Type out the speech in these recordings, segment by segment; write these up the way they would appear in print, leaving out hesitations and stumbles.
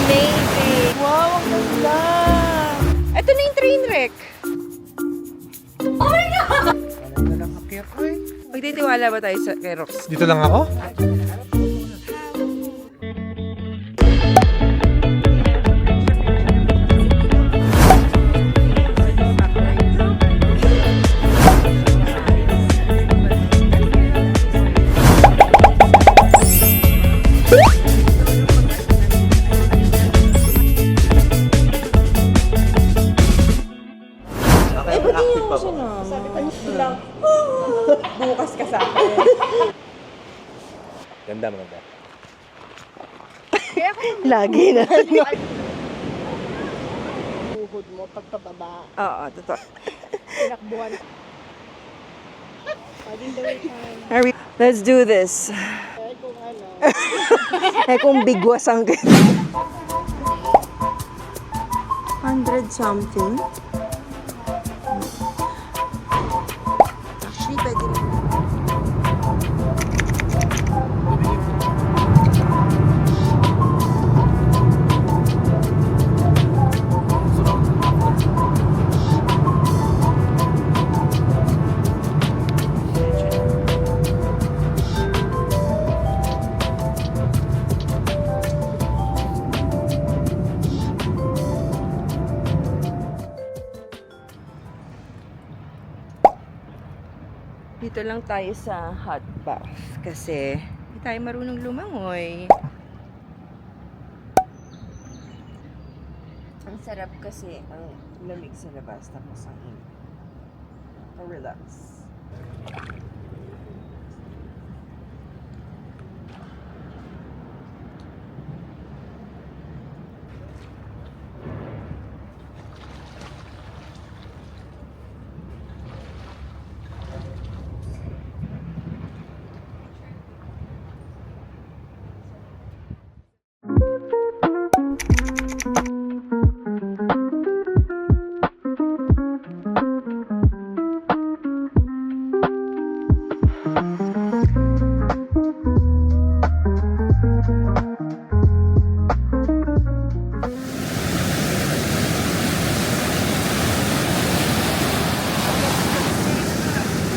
Amazing! Wow, ang ganda! Ito na yung train wreck. Oh my God! Ano na lang akyat ay? Magtitiwala ba tayo sa kay Rox? Dito lang ako? Eh, ba't hindi ako sinama? Sabi ko lang, bukas ka sa akin. Ganda, maganda. Lagi na. Buhod mo pagpababa. Oo, totoo. Tinakbuhan. Pwedeng gawin tayo. Let's do this. Eh kung ano. Eh kung bigwas ang 100 something. Actually, pwede na. Dito lang tayo sa hot bath kasi hindi tayo marunong lumangoy. Ang sarap kasi ang lamig sa labas tapos ang init. Relax.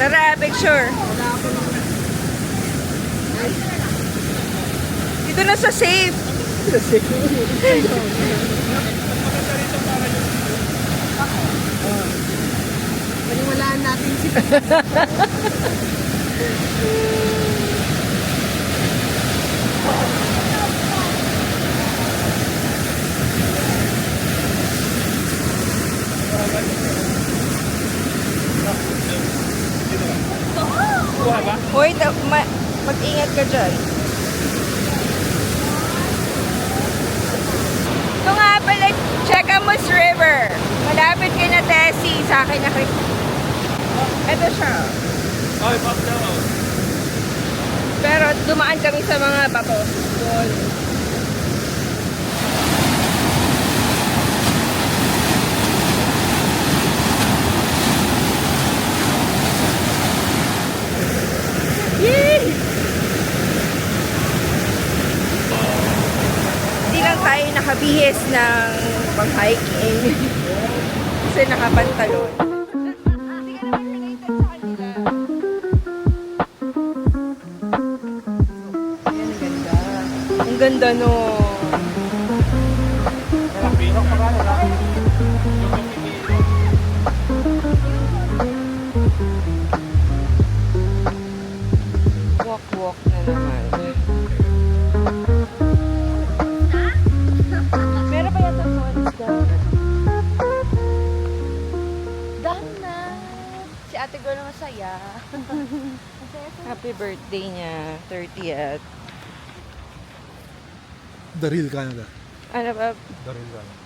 Tara, picture. Dito na sa safe. Paniwalaan natin si Hoy, mag-ingat ka dyan. Ito nga pala, Checamus River. Malapit kay na Tessie. Sa akin na ito siya. Ay, pop daw. Pero dumaan kami sa mga bato. Doon. Yay! Hindi lang tayo nakabihis ng pang-hiking. Kasi nakapantalon. Hindi ka naman related sa kanila. Ayan, ang ganda. Ang ganda no. Walk na naman. Meron ba yata phones down? Down na. Si ate girl na masaya. Happy birthday niya, 30th. Daril Canada. Ano ba? Daril Canada.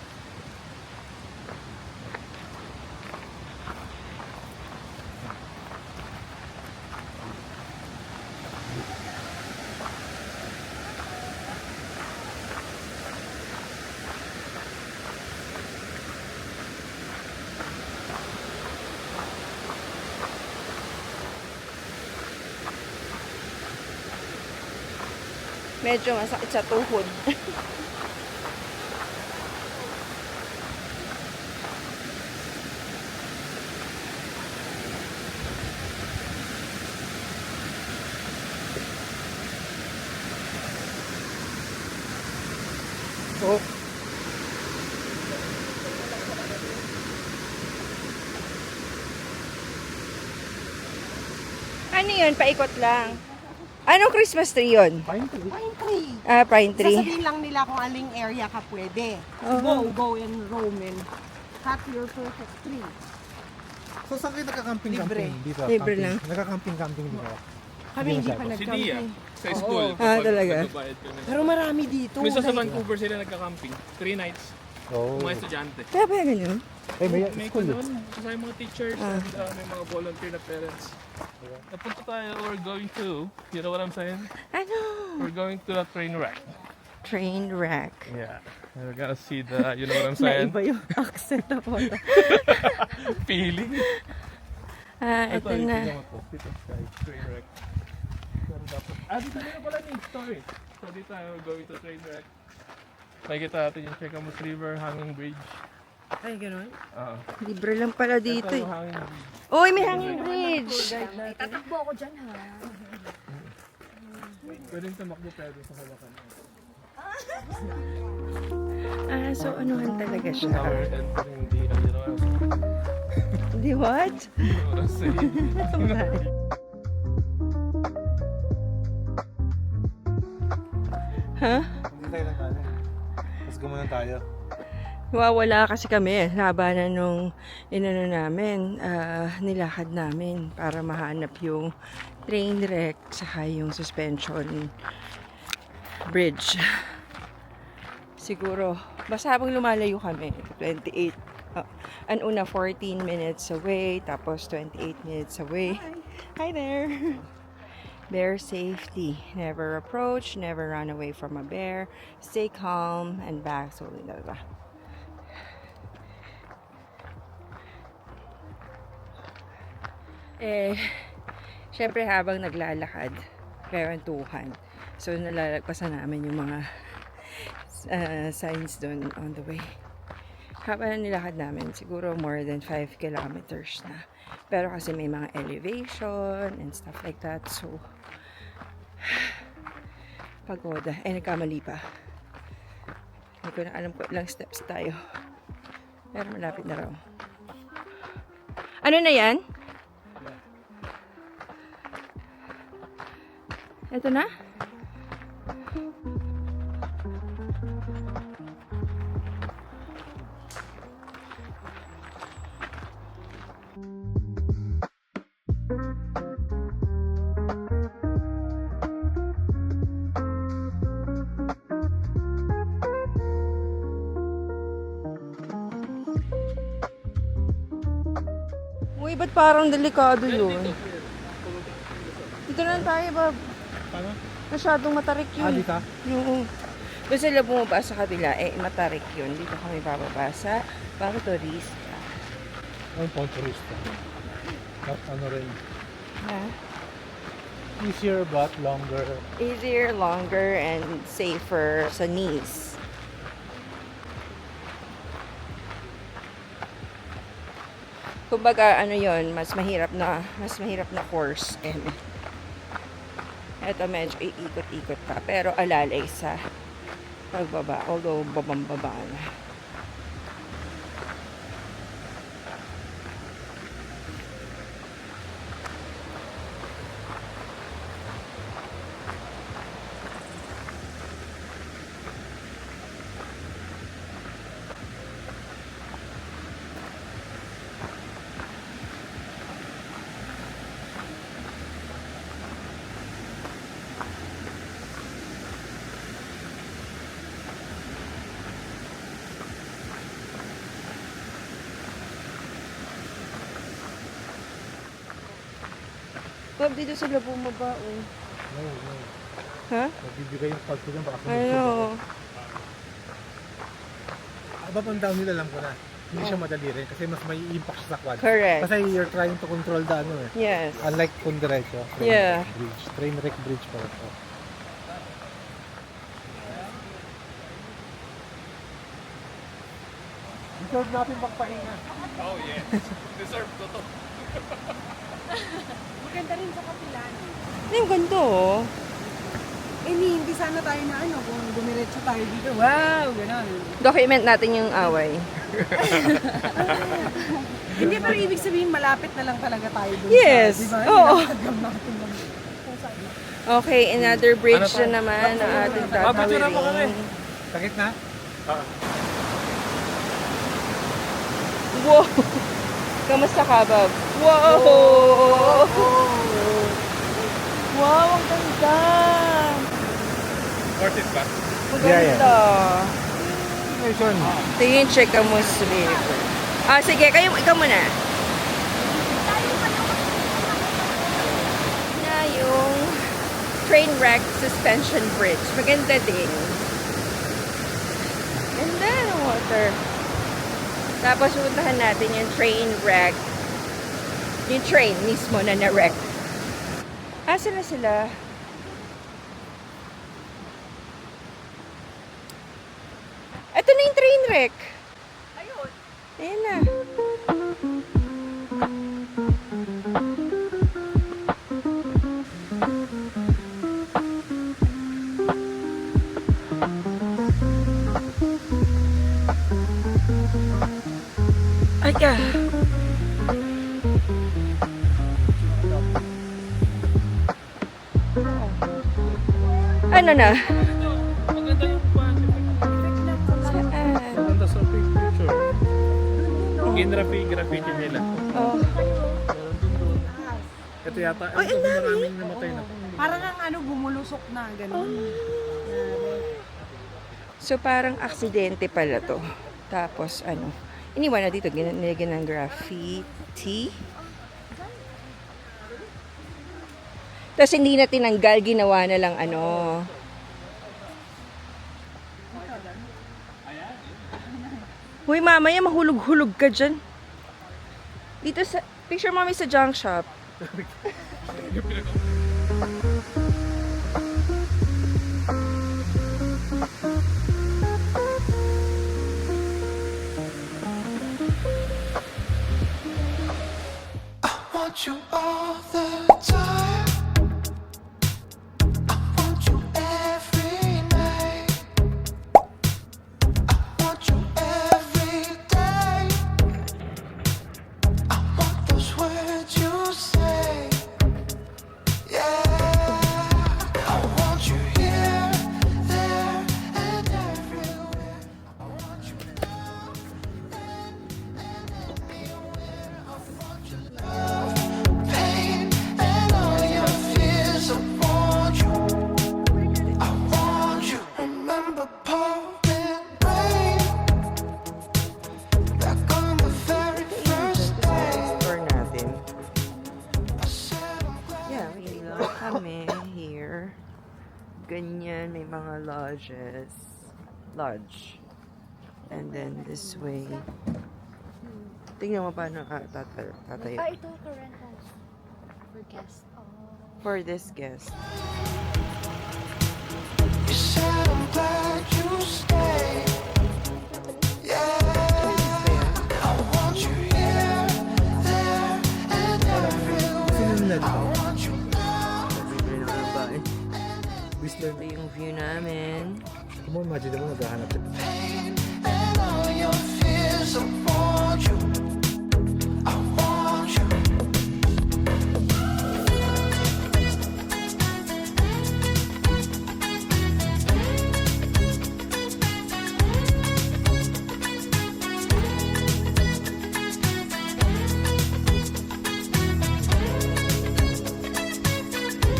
Medyo masakit sa tuhod. Oh, Ano yun? Paikot lang. Anong Christmas tree yun? pine tree. Pine tree. Ah, pine tree. Sasabihin lang nila kung aling area ka pwede. Oo. Go and roam and cut your perfect tree. So saan kayo Libre. nagka-camping-camping? Dito, Libre camping. lang. Nagka-camping-camping dito. Kami hindi pa masyado. Si Dia, nag-camping. sa school. Ah, talaga? Nagbabayad kami. Pero marami dito. Minsan sa like, Vancouver sila nagka-camping. 3 nights. Oh. Mga estudyante. Kaya ba yan ganyan? Eh, may May school kung yun. kasama yung mga teachers and may mga volunteer na parents. Napunta tayo, we're going to, you know what I'm saying? Ano? We're going to a train wreck. Train wreck. Yeah. We're gonna see the, you know what I'm saying? Naiba yung accent ako. Feeling. Ah, ito na. tingnan mo to. Dito, guys, train wreck. Pero dapat, dito na pala ni story. So dito tayo, we're going to train wreck. Nakikita natin yung Checamus River, Hanging Bridge. Ay, ganun? Libre lang pala dito Ito eh. yung Hanging Bridge. Uy, may hanging bridge. Pwedeng tumakbo pero sa hawakan. Ah, so anuhan talaga siya. Now we're entering the, you know what I'm saying? Di what? You know what I'm saying? Ha? Hindi tayo lang tayo. Mas gumanon tayo. Wawala kasi kami. Labanan nung inano namin, nilakad namin para mahanap yung train wreck saka yung suspension bridge. Siguro, basta habang lumalayo kami, 28. Ang una 14 minutes away, tapos 28 minutes away. Hi there! Bear safety. Never approach, never run away from a bear. Stay calm and back slowly. Syempre habang naglalakad, kwentuhan. So nalalagpasan namin yung mga signs doon on the way. Habang nilakad namin, siguro more than 5 kilometers na. Pero kasi may mga elevation and stuff like that. So, pagoda. Nagkamali pa. Hindi ko na alam kung ilang steps tayo. Pero malapit na raw. Ano na yan? Ito na? Uy, ba't parang delikado yun? Dito na tayo, Bob. Paano? Masyadong matarik yun. Dito? Oo. Doon sila bumaba sa kabila, matarik yun. Dito kami bababa sa Bang Turista. Ang pang turista. At ano rin. Ha? Easier but longer. Easier, longer, and safer sa knees. Kumbaga, ano yon, mas mahirap na course. Ito medyo iikot-ikot pa, pero alalay sa pagbaba, although babang-baba na. Bob, dito sila bumaba, oh. No. Ha? Magbibigay yung pulse nila baka Ano? Above and down nila alam ko na. Hindi siya madali rin kasi mas may impact siya sa quad. Correct. Kasi you're trying to control the ano eh. Yes. Unlike kung diretso. Yeah. Bridge. Train wreck bridge pa ito. Deserve natin magpahinga. Oh yes. Deserve ko to. Maganda rin sa kapilan. Ano yung ganito, oh? Hindi sana tayo na ano, kung dumiretso tayo dito. Wow, gano'n. Document natin yung away. Hindi, pero ibig sabihin, malapit na lang talaga tayo dun Yes, sa, di ba? oo. Nilakad natin lang. Okay, another bridge Ano to? na naman na ating Picture na po kami. tatawirin. Sa gitna? Wow! Kamusta ka, Bob? Wow! Wow, ang ganda! Worth it ba? Ang Yeah, yeah. ganda! Nation. Ito yung Chekamus River. Ah, sige, ikaw muna. Na yung train wreck suspension bridge. Maganda din. Ganda ng water. Tapos puntahan natin yung train wreck. Yung train mismo na na-wreck. Asa na sila? Ito na yung train wreck. Ayun. Ayun na. Ay ka. Ano na? Maganda yung kwan. Saan? Maganda sa picture. Graffiti nila. Oh. Ito yata. Ay, ito, ang dami. maraming namatay na. Parang ang ano, bumulusok na, gano'n. So parang aksidente pala to. Tapos ano, iniwan na dito, nilagyan ng graffiti. Tapos hindi na tinanggal, ginawa na lang ano. Hoy, mamaya mahulog-hulog ka dyan. Dito sa, picture mami sa junk shop. Want you all the time. I want you every night. I want you every day. I want those words you say. Yeah, I want you here, there, and everywhere. I want you now, then, and anywhere. I want your love, pain, and all your fears. I want you. I want you. Remember pouring rain back on the very first day. Store natin. I said I'm glad. Yeah, may lang kami here. Ganyan, may mga lodges. Lodge. And then this way. Tingnan mo paano tatayo. Ito ka rentals for guests. For this guest. You said I'm glad you stayed. Yeah, I want you here, there, and everywhere. Sino nila dito? I want you now. Bibili na ng bahay. Whistler. Ito yung view namin. Kung mo imagine mo, naghahanap siya. Pain and all your fears. I want you. I want you.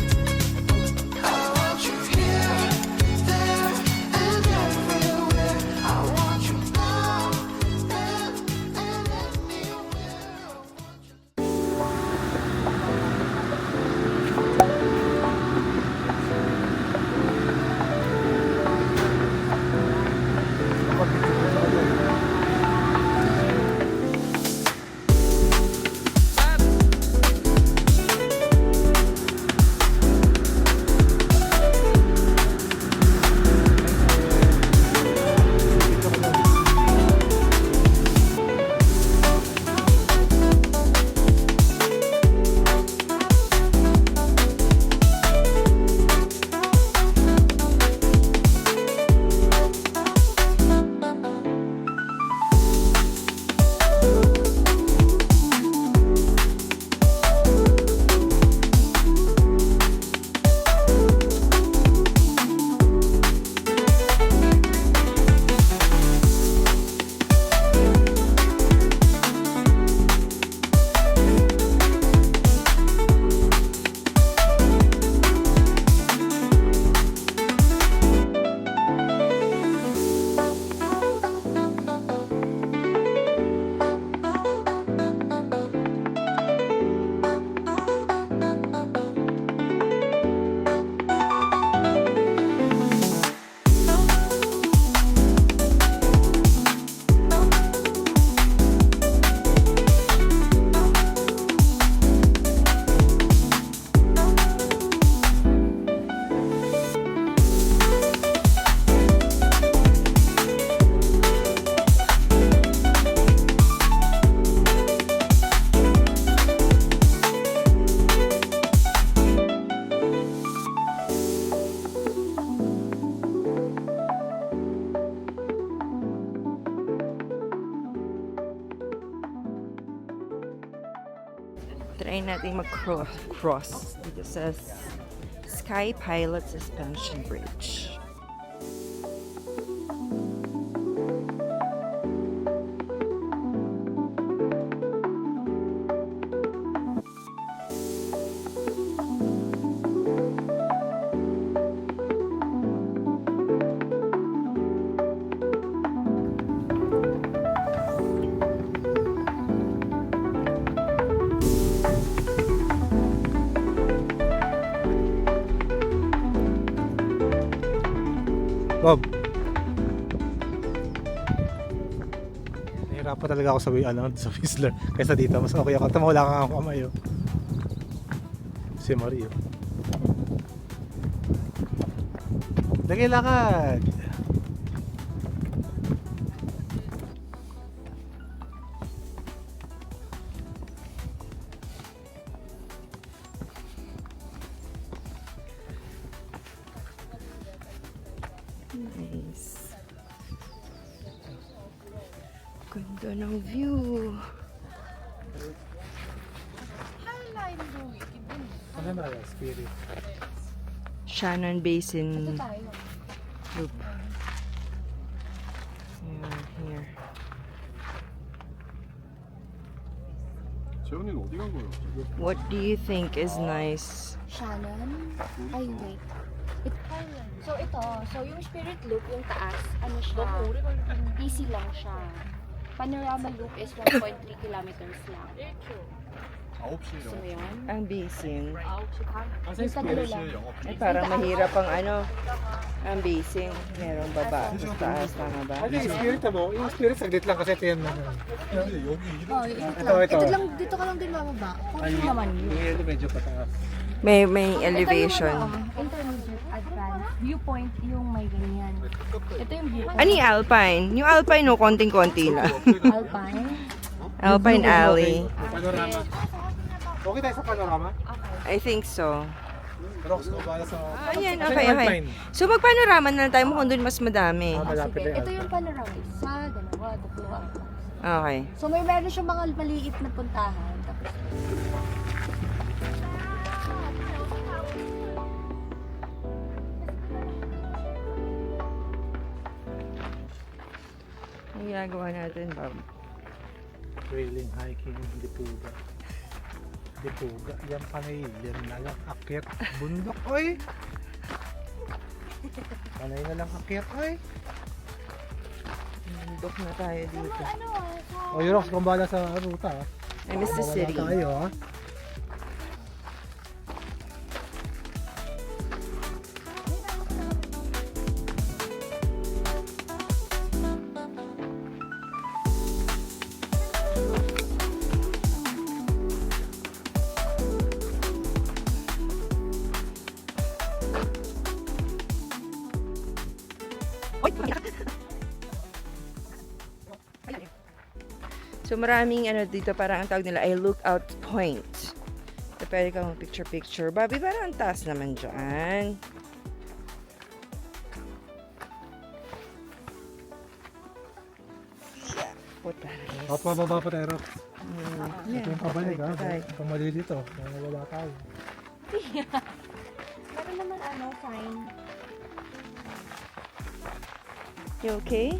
I want you here, there, and everywhere. I want you now, then, and natin mag-cross. Dito sa Sky Pilot Suspension Bridge. Bob. Nahirapan talaga ako sa sa Whistler. Kaysa dito, mas okay ako. Tama, wala kang ako kamay. Oh. Si Mario. Lagi lakad. Nice. Ganda ng view. Ano na yan? Spirit. Shannon Basin Tayo. Loop. Here. 재현이는 어디 간 거예요? What do you think is nice? Shannon? Ay, wait. So yung Spirit Loop, yung taas, ano siya, easy lang siya. Panorama Loop is 1.3 kilometers lang. 9시에 So yun. Ang basin. Yung tatlo lang. Ay, parang mahirap ang ang basin. Merong baba. Tapos taas, tama ba? Ano yung spirit mo? Yung spirit saglit lang kasi ito yan. 근데 여기 이름 Oh, ito Ito, lang. ito. Ito lang, dito ka lang din mababa. Kung ano naman yun. Yung medyo pataas. May Ito elevation. yung intermediate advanced viewpoint yung may ganyan. Ito yung viewpoint. Ano yung Alpine? Yung Alpine, no, konting-konti lang. Alpine. Alpine Alley. Panorama. Okay tayo sa panorama? I think so. Rocks ko bala sa... Ayan, Kasi okay, okay. Alpine. So, magpanorama na lang tayo. Mukhang doon mas madami. Malapit Sige, na ito yan. yung panorama. Isa, dalawa, tatlo. Okay. So meron siyang mga maliit na puntahan. Tapos, Ang ginagawa natin, Bob. Trailing, hiking, Dipuga. Dipuga, yan panay, yan na lang akyat. Bundok, oy! Panay na lang akyat, oy! Bundok na tayo dito. O, yung rocks kung bala sa ruta. I miss the Wala city. tayo, ha? So maraming ano dito, parang ang tawag nila ay lookout point. So pwede kang picture-picture. Bobby, parang ang taas naman dyan. Yeah. Puta. O, pababa pa tayo, rocks. Yeah. Ito yung pabalik, ha? Patay. Kung mali dito, wala tayo. meron naman sign. You okay?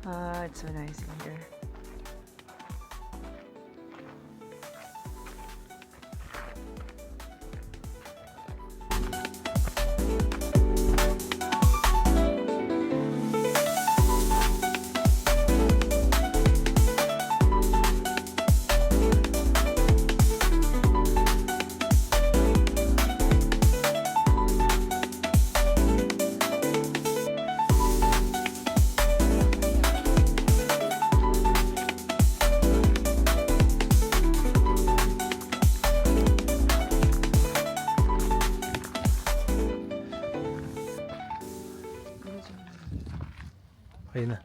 Ah, it's so nice in here. Okay na.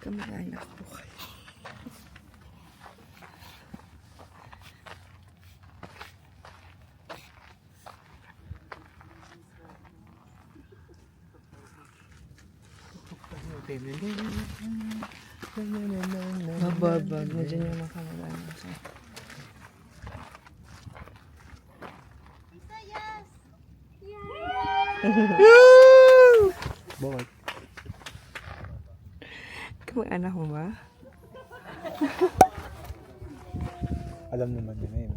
Kamag-anak ko kayo. Mababag. Medyo niya makamag-anak siya. Bakit? Kamag-anak mo ba? Alam naman niya na yun.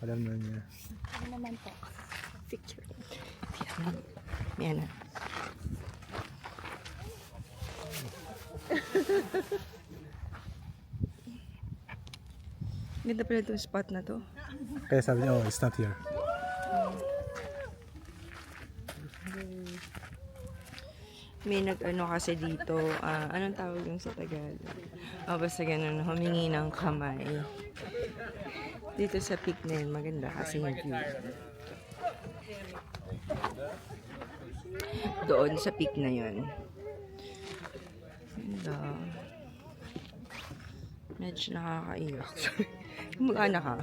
Alam na niya. Ano naman po? Picture. Yan na. Ganda pala itong spot na to. Kaya sabi niya, oh, it's not here. May nag-ano kasi dito, anong tawag yung sa Tagalog? Basta ganun, humingi ng kamay. Dito sa peak na yun, maganda kasi yung view. Doon sa peak na yun. Ganda. Medyo nakakaiyak. Mag-anak ka?